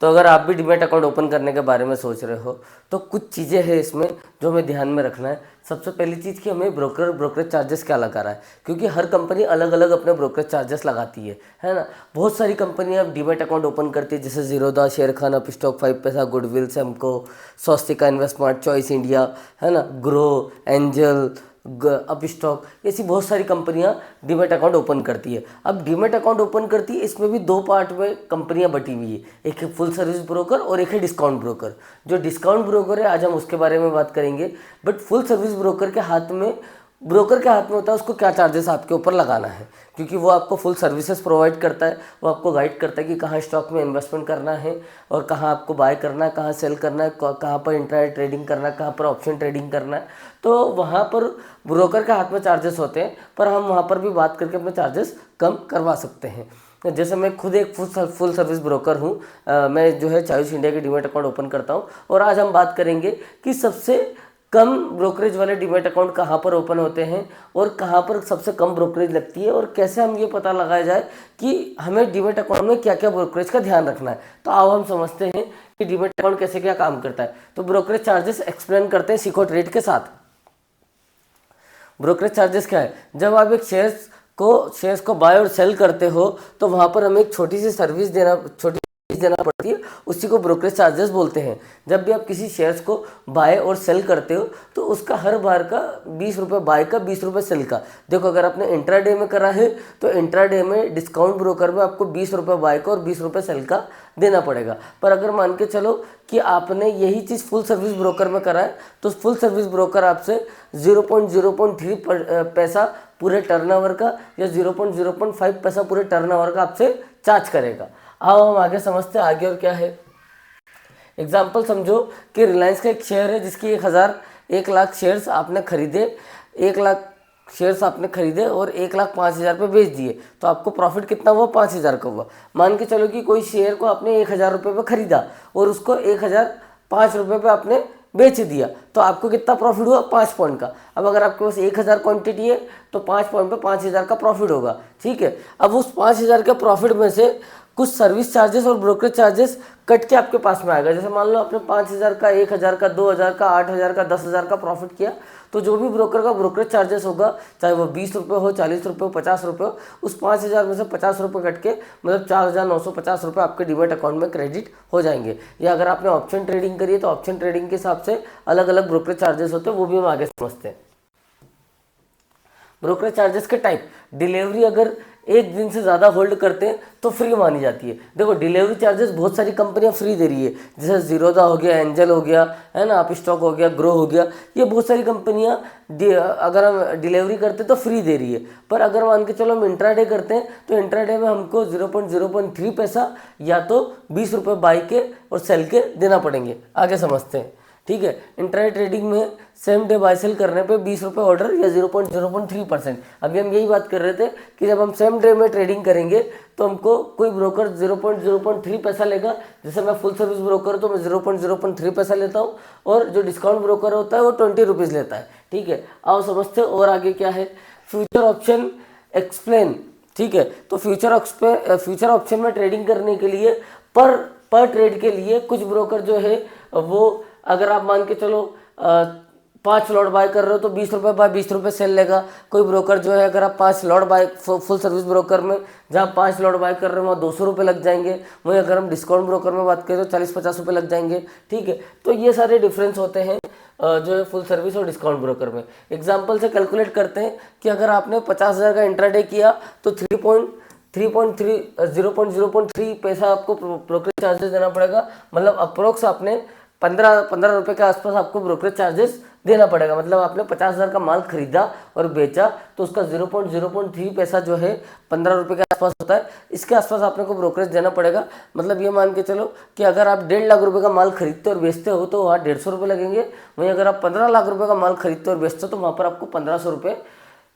तो अगर आप भी डीमैट अकाउंट ओपन करने के बारे में सोच रहे हो तो कुछ चीज़ें हैं इसमें जो हमें ध्यान में रखना है। सबसे पहली चीज़ कि हमें ब्रोकरेज चार्जेस क्या लगा रहा है, क्योंकि हर कंपनी अलग अलग अपने ब्रोकरेज चार्जेस लगाती है ना। बहुत सारी कंपनियां डीमैट अकाउंट ओपन करती है, जैसे Zerodha, Sharekhan, Upstox, 5 paisa, Goodwill, Samco, Swastika investment, Choice India, है ना, ग्रो, एंजल, अपस्टॉक, ऐसी बहुत सारी कंपनियां डीमैट अकाउंट ओपन करती है। अब डीमैट अकाउंट ओपन करती है, इसमें भी दो पार्ट में कंपनियां बटी हुई है, एक है फुल सर्विस ब्रोकर और एक है डिस्काउंट ब्रोकर। जो डिस्काउंट ब्रोकर है आज हम उसके बारे में बात करेंगे, बट फुल सर्विस ब्रोकर के हाथ में होता है उसको क्या चार्जेस आपके ऊपर लगाना है, क्योंकि वो आपको फुल सर्विसेज प्रोवाइड करता है। वो आपको गाइड करता है कि कहाँ स्टॉक में इन्वेस्टमेंट करना है और कहाँ आपको बाय करना है, कहाँ सेल करना है, कहाँ पर इंट्राडे ट्रेडिंग करना है, कहाँ पर ऑप्शन ट्रेडिंग करना है। तो वहाँ पर ब्रोकर के हाथ में चार्जेस होते हैं, पर हम वहाँ पर भी बात करके अपने चार्जेस कम करवा सकते हैं। जैसे मैं खुद एक फुल सर्विस ब्रोकर हूँ, मैं जो है चॉइस इंडिया के डीमैट अकाउंट ओपन करता हूँ। और आज हम बात करेंगे कि सबसे कम ब्रोकरेज वाले डीमैट अकाउंट कहाँ पर ओपन होते हैं और कहाँ पर सबसे कम ब्रोकरेज लगती है, और कैसे हम ये पता लगाया जाए कि हमें डीमैट अकाउंट में क्या क्या ब्रोकरेज का ध्यान रखना है। तो आओ हम समझते हैं कि डीमैट अकाउंट कैसे क्या काम करता है। तो ब्रोकरेज चार्जेस एक्सप्लेन करते हैं सीखो ट्रेड के साथ। ब्रोकरेज चार्जेस क्या है? जब आप एक शेयर्स को बाय और सेल करते हो तो वहाँ पर हमें एक छोटी सी सर्विस देना पड़ती है, उसी को ब्रोकरेज चार्जेस बोलते हैं। जब भी आप किसी शेयर्स को बाय और सेल करते हो तो उसका हर बार का 20 रुपये बाय का, 20 रुपये सेल का। देखो, अगर आपने इंट्राडे में करा है तो इंट्राडे में डिस्काउंट ब्रोकर में आपको 20 रुपये बाय का और 20 रुपये सेल का देना पड़ेगा। पर अगर मान के चलो कि आपने यही चीज़ फुल सर्विस ब्रोकर में करा है तो फुल सर्विस ब्रोकर आपसे 0.03 पैसा पूरे टर्नओवर का या 0.05 पैसा पूरे टर्नओवर का आपसे चार्ज करेगा। अब हम आगे समझते हैं आगे और क्या है। एग्जाम्पल समझो कि रिलायंस का एक शेयर है जिसकी 1 लाख शेयर्स आपने खरीदे, 1 लाख शेयर्स आपने खरीदे और 1,05,000 पे बेच दिए, तो आपको प्रॉफिट कितना हुआ? 5,000 का हुआ। मान के चलो कि कोई शेयर को आपने 1,000 रुपये पे खरीदा और उसको 1,005 रुपये पे आपने बेच दिया, तो आपको कितना प्रॉफिट हुआ? 5 पॉइंट का। अब अगर आपके पास 1,000 क्वांटिटी है तो 5 पॉइंट पे 5,000 का प्रॉफिट होगा, ठीक है। अब उस 5,000 के प्रॉफिट में से कुछ सर्विस चार्जेस और ब्रोकरेज चार्जेस कट के आपके पास में आएगा। जैसे मान लो आपने 5,000 का, 1,000 का, 2,000 का, 8,000 का, 10,000 का प्रॉफिट किया, तो जो भी ब्रोकर का ब्रोकरेज चार्जेस होगा, चाहे वो 20 रुपये हो, 40 रुपये हो, 50 रुपये हो, उस 5,000 में से 50 रुपये कट के मतलब 4,950 रुपये आपके डीमैट अकाउंट में क्रेडिट हो जाएंगे। या अगर आपने ऑप्शन ट्रेडिंग करी है तो ऑप्शन ट्रेडिंग के हिसाब से अलग अलग ब्रोकरेज चार्जेस होते हैं, वो भी हम आगे समझते हैं। ब्रोकरेज चार्जेस के टाइप, डिलीवरी अगर 1 दिन से ज़्यादा होल्ड करते हैं तो फ्री मानी जाती है। देखो, डिलीवरी चार्जेस बहुत सारी कंपनियां फ्री दे रही है, जैसे जीरोधा हो गया, एंजल हो गया, है ना, अपस्टॉक हो गया, ग्रो हो गया, ये बहुत सारी कंपनियां अगर हम डिलीवरी करते तो फ्री दे रही है। पर अगर मान के चलो हम इंट्राडे करते हैं तो इंट्राडे में हमको 0.03 पैसा या तो 20 रुपये बाई के और सेल के देना पड़ेंगे। आगे समझते हैं, ठीक है। इंट्राडे ट्रेडिंग में सेम डे बाय सेल करने पे 20 रुपये ऑर्डर या 0.03%। अभी हम यही बात कर रहे थे कि जब हम सेम डे में ट्रेडिंग करेंगे तो हमको कोई ब्रोकर 0.03 पैसा लेगा। जैसे मैं फुल सर्विस ब्रोकर तो मैं 0.03 पैसा लेता हूँ और जो डिस्काउंट ब्रोकर होता है वो 20 रुपीज़ लेता है, ठीक है। आओ समझते हैं और आगे क्या है। फ्यूचर ऑप्शन एक्सप्लेन, ठीक है। तो फ्यूचर ऑप्शन में ट्रेडिंग करने के लिए पर ट्रेड के लिए कुछ ब्रोकर जो है वो, अगर आप मान के चलो 5 लॉट बाय कर रहे हो तो 20 रुपये बाय 20 रुपये सेल लेगा। कोई ब्रोकर जो है, अगर आप 5 lot by full service broker में जहाँ 5 लॉट बाय कर रहे हो वहाँ 200 रुपये लग जाएंगे। वहीं अगर हम डिस्काउंट ब्रोकर में बात करें तो 40-50 रुपये लग जाएंगे, ठीक है। तो ये सारे डिफरेंस होते हैं जो है फुल सर्विस और डिस्काउंट ब्रोकर में। एग्जाम्पल से कैलकुलेट करते हैं कि अगर आपने 50,000 का इंट्राडे किया तो 0.03 पैसा आपको ब्रोकरेज चार्जेस देना पड़ेगा। मतलब अप्रोक्स आपने 15 रुपये के आसपास आपको ब्रोकरेज चार्जेस देना पड़ेगा। मतलब आपने 50,000 का माल खरीदा और बेचा तो उसका 0.03 पैसा जो है 15 रुपये के आसपास होता है, इसके आसपास आपने को ब्रोकरेज देना पड़ेगा। मतलब ये मान के चलो कि अगर आप 1.5 लाख रुपये का माल खरीदते और बेचते हो तो वहाँ 150 रुपये लगेंगे। वहीं अगर आप 15 लाख रुपये का माल खरीदते और बेचते हो तो वहाँ पर आपको 1,500 रुपये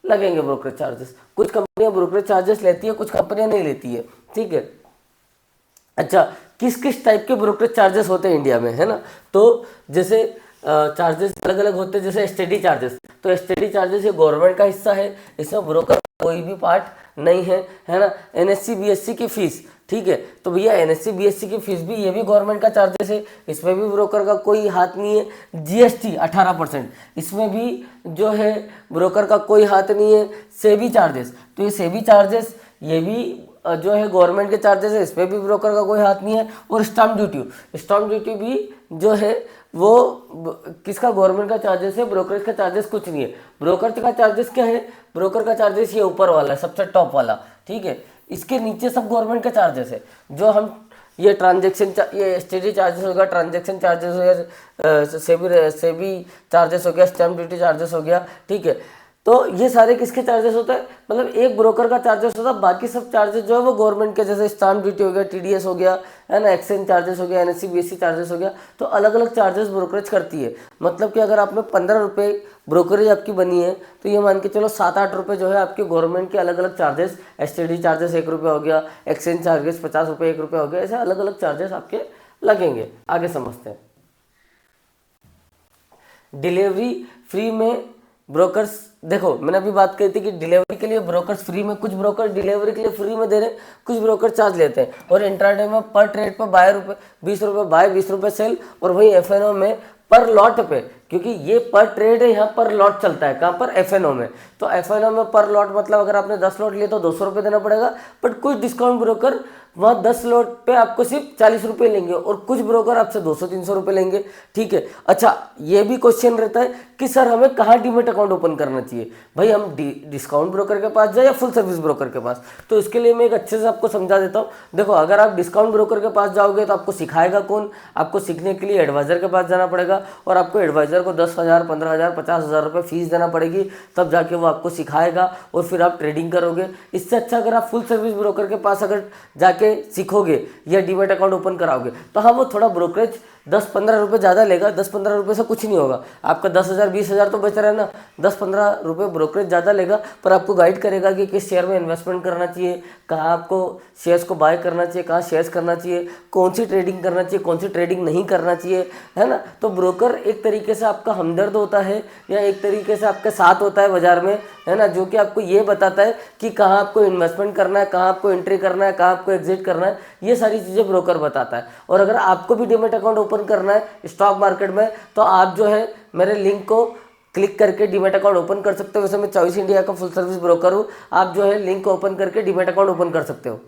लगेंगे ब्रोकरेज चार्जेस। कुछ कंपनियां ब्रोकरेज चार्जेस लेती है, कुछ कंपनियां नहीं लेती है, ठीक है। अच्छा, किस किस टाइप के ब्रोकरेज चार्जेस होते हैं इंडिया में, है ना। तो जैसे चार्जेस अलग अलग होते हैं। जैसे एसटीडी चार्जेस, तो एसटीडी चार्जेस ये गवर्नमेंट का हिस्सा है, इसमें ब्रोकर कोई भी पार्ट नहीं है, है ना। एनएससी बीएससी की फीस, ठीक है। तो भैया एनएससी बीएससी की फीस भी, ये भी गवर्नमेंट का चार्जेस है, इसमें भी ब्रोकर का कोई हाथ नहीं है। जीएसटी 18%, इसमें भी जो है ब्रोकर का कोई हाथ नहीं है। सेबी चार्जेस, तो ये सेबी चार्जेस ये भी जो है गवर्नमेंट के चार्जेस है, इसमें भी ब्रोकर का कोई हाथ नहीं है। और स्टाम्प ड्यूटी भी जो है वो किसका, गवर्नमेंट का चार्जेस है, ब्रोकरेज का चार्जेस कुछ नहीं है। ब्रोकर का चार्जेस क्या है, ब्रोकर का चार्जेस ये ऊपर वाला है, सबसे टॉप वाला, ठीक है। इसके नीचे सब गवर्नमेंट का चार्जेस है, जो हम ये ट्रांजेक्शन, ये एसटीडी चार्जेस हो गया, ट्रांजेक्शन चार्जेस हो गया, सेबी चार्जेस हो गया, स्टैम्प ड्यूटी चार्जेस हो गया, ठीक है। तो ये सारे किसके चार्जेस होते हैं, मतलब एक ब्रोकर का चार्जेस होता है, बाकी सब चार्जेस जो है वो गवर्नमेंट के, जैसे स्टाम्प ड्यूटी हो गया, टीडीएस हो गया, है ना, एक्सचेंज चार्जेस हो गया, एनएससी बीएससी चार्जेस हो गया। तो अलग अलग चार्जेस ब्रोकरेज करती है। मतलब कि अगर आपने 15 रुपये ब्रोकरेज आपकी बनी है, तो ये मान के चलो 7-8 रुपये जो है आपके गवर्नमेंट के अलग अलग चार्जेस, एसटीडी चार्जेस 1 रुपये हो गया, एक्सचेंज चार्जेस 50 रुपये 1 रुपये हो गया, ऐसे अलग अलग चार्जेस आपके लगेंगे। आगे समझते हैं। डिलीवरी फ्री में ब्रोकर्स, देखो मैंने अभी बात कही थी कि डिलीवरी के लिए ब्रोकर्स फ्री में, कुछ ब्रोकर डिलीवरी के लिए फ्री में दे रहे हैं, कुछ ब्रोकर चार्ज लेते हैं। और इंट्राडे में पर ट्रेड पर 20 रुपये बाय, 20 रुपये सेल। और वहीं एफएनओ में पर लॉट पे, क्योंकि ये पर ट्रेड है, यहाँ पर लॉट चलता है, कहाँ पर, एफएनओ में। तो एफएनओ में पर लॉट मतलब अगर आपने 10 लॉट लिए तो 200 रुपये देना पड़ेगा। बट कुछ डिस्काउंट ब्रोकर वहाँ 10 लॉट पे आपको सिर्फ 40 रुपये लेंगे, और कुछ ब्रोकर आपसे 200-300 रुपये लेंगे, ठीक है। अच्छा, ये भी क्वेश्चन रहता है कि सर हमें कहाँ डीमेट अकाउंट ओपन करना चाहिए, भाई हम डिस्काउंट ब्रोकर के पास जाए या फुल सर्विस ब्रोकर के पास। तो इसके लिए मैं एक अच्छे से आपको समझा देता हूँ। देखो, अगर आप डिस्काउंट ब्रोकर के पास जाओगे तो आपको सिखाएगा कौन, आपको सीखने के लिए एडवाइजर के पास जाना पड़ेगा, और आपको एडवाइजर को 10,000, 15,000, 50,000 रुपये फीस देना पड़ेगी, तब जाके वो आपको सिखाएगा और फिर आप ट्रेडिंग करोगे। इससे अच्छा अगर आप फुल सर्विस ब्रोकर के पास अगर जाके सीखोगे या डीमेट अकाउंट ओपन कराओगे, तो हाँ वो थोड़ा ब्रोकरेज 10-15 रुपये ज़्यादा लेगा। 10-15 रुपये से कुछ नहीं होगा, आपका 10,000 20,000 तो बच रहा है ना। 10-15 रुपये ब्रोकरेज ज़्यादा लेगा, पर आपको गाइड करेगा कि किस शेयर में इन्वेस्टमेंट करना चाहिए, कहाँ आपको शेयर्स को बाय करना चाहिए, कहाँ शेयर्स करना चाहिए, कौन सी ट्रेडिंग करना चाहिए, कौन सी ट्रेडिंग नहीं करना चाहिए, है ना। तो ब्रोकर एक तरीके से आपका हमदर्द होता है, या एक तरीके से आपके साथ होता है बाजार में, है ना, जो कि आपको ये बताता है कि कहाँ आपको इन्वेस्टमेंट करना है, कहाँ आपको एंट्री करना है, कहाँ आपको एग्जिट करना है। ये सारी चीज़ें ब्रोकर बताता है। और अगर आपको भी डीमेट अकाउंट ओपन करना है स्टॉक मार्केट में, तो आप जो है मेरे लिंक को क्लिक करके डीमेट अकाउंट ओपन कर सकते हो। वैसे मैं चॉइस इंडिया का फुल सर्विस ब्रोकर हूँ, आप जो है लिंक ओपन करके डीमेट अकाउंट ओपन कर सकते हो।